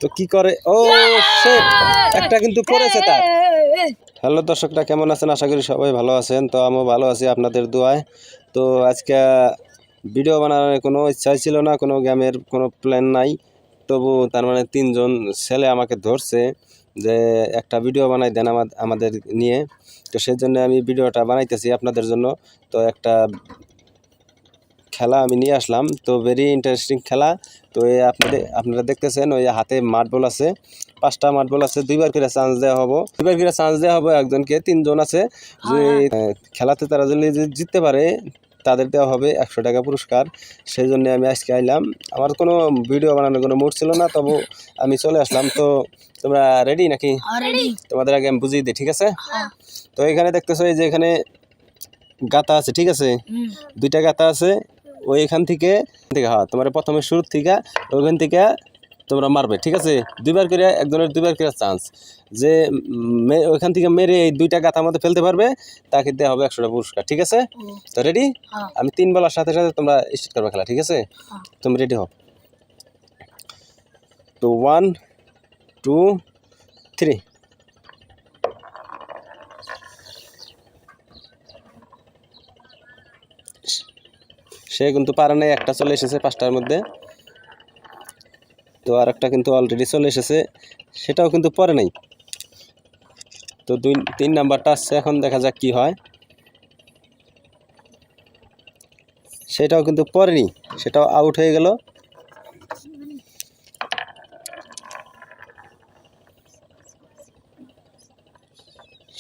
তো কি করে, ও শিট, একটা কিন্তু পড়েছে তার। হ্যালো দর্শকরা, কেমন আছেন? আশা করি সবাই ভালো আছেন। তো আমিও ভালো আছি আপনাদের দোয়ায়। তো আজকে ভিডিও বানানোর কোনো ইচ্ছাই ছিল না, কোনো গেমের কোনো প্ল্যান নাই। তবু তার মানে 3জন ছেলে আমাকে ধরছে যে একটা ভিডিও বানাই দেন আমাদের নিয়ে। তো সেই জন্য আমি ভিডিওটা বানাইতেছি আপনাদের জন্য। তো একটা খেলা আমি নিয়ে আসলাম, তো ভেরি ইন্টারেস্টিং খেলা। তো এই আপনারা দেখতেছেন, ওই হাতে মার্বল আছে, 5টা মার্বল আছে, 2বার করে চান্স দেওয়া হবে একজনকে। 3জন আছে, যে খেলাতে তারা যদি জিততে পারে তাদের দেওয়া হবে 100 টাকা পুরস্কার। সেই জন্য আমি আজকে আইলাম। আমার কোনো ভিডিও বানানোর কোনো মুড ছিল না, তবু আমি চলে আসলাম। তো তোমরা রেডি নাকি? তোমাদের আগে আমি বুঝিয়ে দিই, ঠিক আছে? তো এখানে দেখতেছো, এই যে এখানে গাতা আছে, ঠিক আছে? 2টা গাতা আছে। ওইখান থেকে হ্যাঁ, তোমার প্রথমে শুরু থেকে ওইখান থেকে তোমরা মারবে, ঠিক আছে? 2বার করে, একজনের 2বার করে চান্স। যে ওইখান থেকে মেরে এই 2টা গাথার মধ্যে ফেলতে পারবে তাকে দেওয়া হবে 100 টাকা পুরস্কার, ঠিক আছে? তো রেডি? আমি 3 বলার সাথে সাথে তোমরা স্টার্ট করবে খেলা, ঠিক আছে? তুমি রেডি হও। তো 1 2 3। সে কিন্তু পারে নাই, একটা চলে এসেছে 5টার মধ্যে। তো আর একটা কিন্তু অলরেডি চলে এসেছে, সেটাও কিন্তু পরে নাই। তো 3 নাম্বারটা আসছে, এখন দেখা যাক কি হয়। সেটাও কিন্তু পরেনি, সেটাও আউট হয়ে গেল।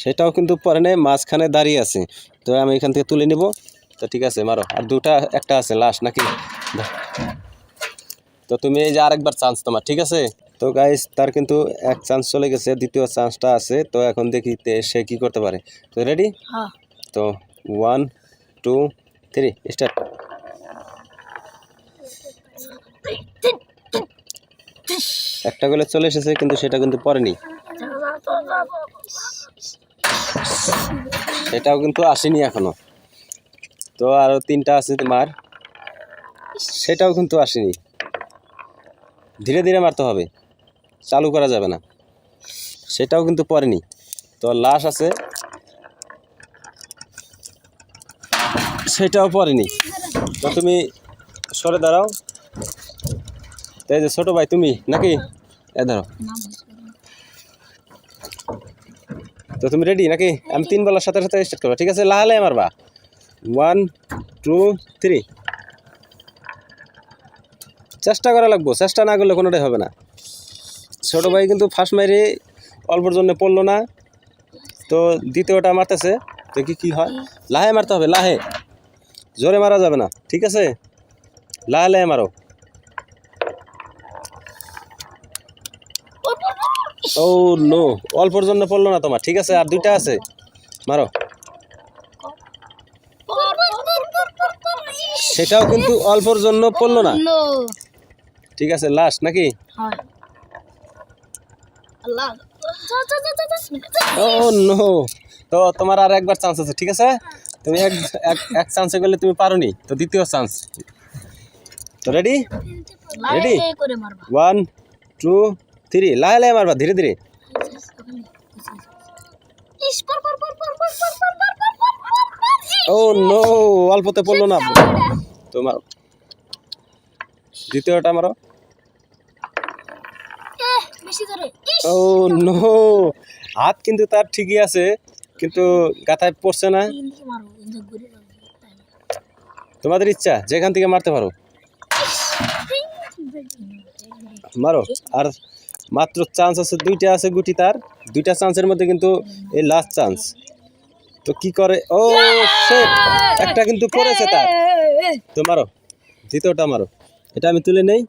সেটাও কিন্তু পরে নেই, মাঝখানে দাঁড়িয়ে আছে। তো আমি এখান থেকে তুলে নিব। তো ঠিক আছে, মারো। আর একটা আছে লাস্ট নাকি? তো তুমি এই যে আরেকবার চান্স তোমার, ঠিক আছে? তো গাইস, তার কিন্তু এক চান্স চলে গেছে, দ্বিতীয় চান্সটা আছে। তো এখন দেখি সে কি করতে পারে। তো রেডি? তো 1 2 3 স্টার্ট। একটা গোলে চলে এসেছে, কিন্তু সেটা কিন্তু পড়েনি, সেটাও কিন্তু আসেনি এখনো। তো আরো 3টা আছে তোমার, সেটাও কিন্তু আসেনি। ধীরে ধীরে মারতে হবে, চালু করা যাবে না। সেটাও কিন্তু পড়েনি। তো লাশ আছে, সেটাও পড়েনি। তো তুমি সরে দাঁড়াও। তো এই যে ছোট ভাই, তুমি নাকি? এ ধরো। তো তুমি রেডি নাকি? আমি 3 বলার সাথে সাথে স্টার্ট করবো, ঠিক আছে? লাহালে মারবা। 1 2 3। চেষ্টা করা লাগবো, চেষ্টা না করলে কোনোটাই হবে না। ছোট ভাই কিন্তু ফার্স্ট মাইরে অল্পর জন্য পড়লো না, তো দ্বিতীয়টা মারতেছে। তো কি হয়? লাহে মারতে হবে, লাহে, জোরে মারা যাবে না, ঠিক আছে? লাহে লাহে মারো। ও নো, অল্পর জন্য পড়লো না তোমার, ঠিক আছে? আর 2টা আছে, মারো। সেটাও কিন্তু অল্পর জন্য পড়লো না, ঠিক আছে? লাস্ট নাকি? ও নো। তো তোমার আর একবার চান্স আছে, ঠিক আছে? তুমি এক চান্সে গেলে তুমি পারোনি, তো দ্বিতীয় চান্স। তো রেডি? রেডি? 1 2 3। লাহে লাহে মারবা, ধীরে ধীরে। ও নো, অল্পতে পড়লো না। তোমার দ্বিতীয়টা মারো। ও নো, হাত কিন্তু তার ঠিকই আছে, কিন্তু গাথায় পড়ছে না। তোমাদের ইচ্ছা, যেখান থেকে মারতে পারো মারো। আর মাত্র চান্স আছে 2টা আছে গুটি তার, 2টা চান্সের মধ্যে কিন্তু এই লাস্ট চান্স। তো কি করে, ও শিট, একটা কিন্তু পড়েছে তার। তো মারো, দ্বিতীয়টা মারো। এটা আমি তুলে নেই।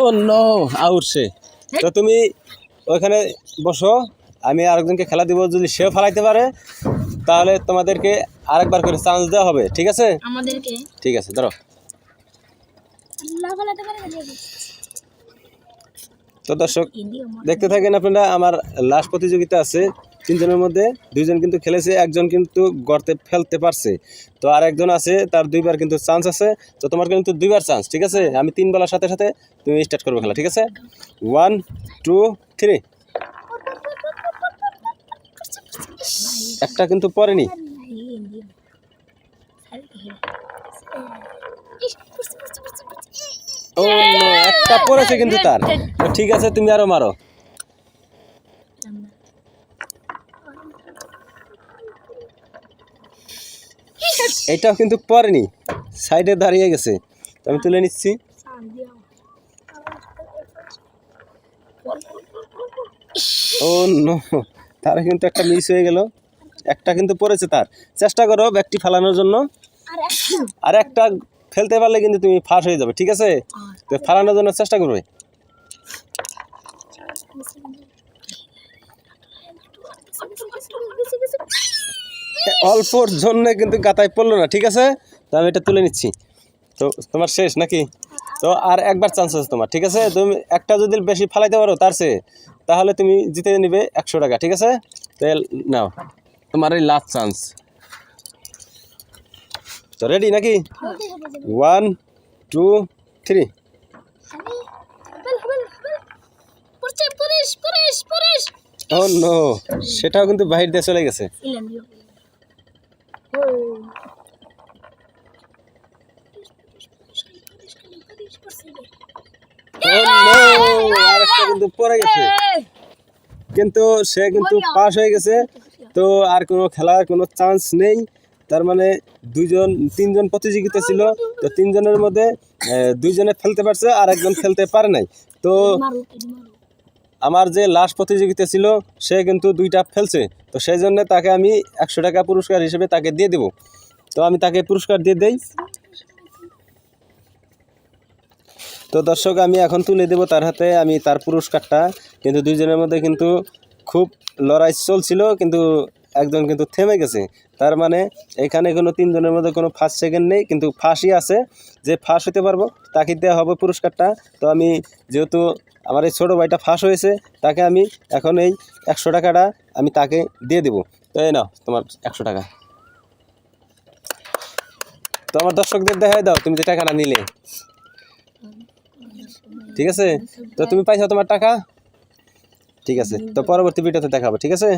ও নো, আউট সে। তো তুমি ওইখানে বসো, আমি আরেকজনকে খেলা দিব। যদি সেও ফেলাইতে পারে তাহলে তোমাদেরকে আরেকবার করে চান্স দেওয়া হবে, ঠিক আছে? ঠিক আছে, ধরো। তো দর্শক দেখতে থাকেন আপনারা, আমার লাস্ট প্রতিযোগিতা আছে। তিনজনের মধ্যে দুইজন কিন্তু খেলেছে, একজন কিন্তু গর্তে ফেলতে পারছে। তো আর একজন আছে, তার দুইবার কিন্তু চান্স আছে। তো তোমার কিন্তু দুইবার চান্স, ঠিক আছে? আমি 3 বলার সাথে সাথে তুমি স্টার্ট করবে খেলা, ঠিক আছে? 1 2 3। একটা কিন্তু পড়েনি। ও নো, একটা পড়েছে কিন্তু তার। তো ঠিক আছে, তুমি আরো মারো। এটাও কিন্তু পড়েনি, সাইডে দাঁড়িয়ে গেছে। তো আমি তুলে নিচ্ছি। ও নো, তার কিন্তু একটা মিস হয়ে গেল। একটা কিন্তু পড়েছে তার। চেষ্টা করো ব্যাগটি ফালানোর জন্য। আর একটা ফেলতে পারলে কিন্তু তুমি ফাঁস হয়ে যাবে, ঠিক আছে? তো ফালানোর জন্য চেষ্টা করবে। অল্পর জন্য কিন্তু গাতায় পড়লো না, ঠিক আছে? তো আমি এটা তুলে নিচ্ছি। তো তোমার শেষ নাকি? তো আর একবার চান্স আছে তোমার, ঠিক আছে? তুমি একটা যদি বেশি ফালাইতে পারো তার চেয়ে, তাহলে তুমি জিতে নিবে 100 টাকা, ঠিক আছে? তো নাও তোমার এই লাস্ট চান্স। তো রেডি নাকি? 1 2 3। ও নো, সেটাও কিন্তু বাহির দিয়ে চলে গেছে। আর একটা কিন্তু পড়ে গেছে, কিন্তু সে কিন্তু পাস হয়ে গেছে। তো আর কোনো খেলার কোনো চান্স নেই। তার মানে তিনজন প্রতিযোগিতা ছিল। তো তিনজনের মধ্যে দুইজনে ফেলতে পারছে, আর একজন ফেলতে পারে নাই। তো আমার যে লাস্ট প্রতিযোগিতা ছিল সে কিন্তু 2টা ফেলছে। তো সেই জন্য তাকে আমি 100 টাকা পুরস্কার হিসেবে তাকে দিয়ে দেব। তো আমি তাকে পুরস্কার দিয়ে দেই। তো দর্শক, আমি এখন তুলে দেব তার হাতে আমি তার পুরস্কারটা। কিন্তু দুইজনের মধ্যে কিন্তু খুব লড়াই চলছিল, কিন্তু একজন কিন্তু থেমে গেছে। তার মানে এখানে কোনো তিনজনের মধ্যে কোনো ফার্স্ট সেকেন্ড নেই, কিন্তু ফাঁসই আছে। যে ফাঁস হতে পারবো তাকে দেওয়া হবে পুরস্কারটা। তো আমি যেহেতু আমার এই ছোটো ভাইটা ফাঁস হয়েছে, তাকে আমি এখন এই 100 টাকাটা আমি তাকে দিয়ে দেবো। তো এই নাও তোমার 100 টাকা। তো আমার দর্শকদের দেখাই দাও তুমি যে টাকাটা নিলে, ঠিক আছে? তো তুমি পাইছো তোমার টাকা, ঠিক আছে? তো পরবর্তী ভিডিওতে দেখাবো, ঠিক আছে?